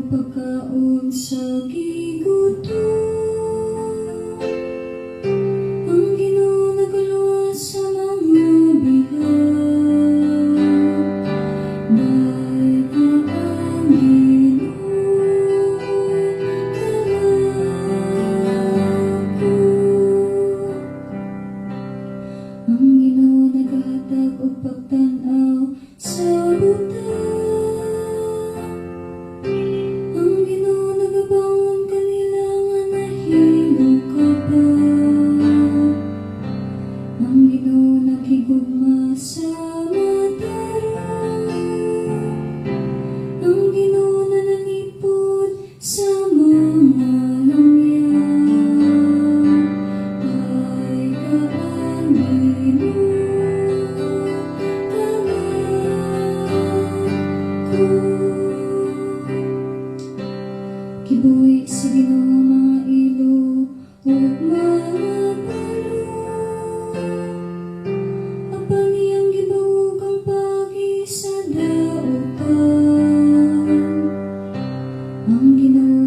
pagkaon sa gigutom. Ang Ginoo nagaluwas sa mga bighang. Dahil ka ang Ginoo kalako. Ang Ginoo nagahatag og pagtan-aw sa butang. Ang Ginoo naghigugma sa mataram. Ang Ginoo nanalipod sa mga langyaw. Ay ka ang Ginoo kalako. Kibuhi sa Ginoo mga ilo ug mga ang Ginoo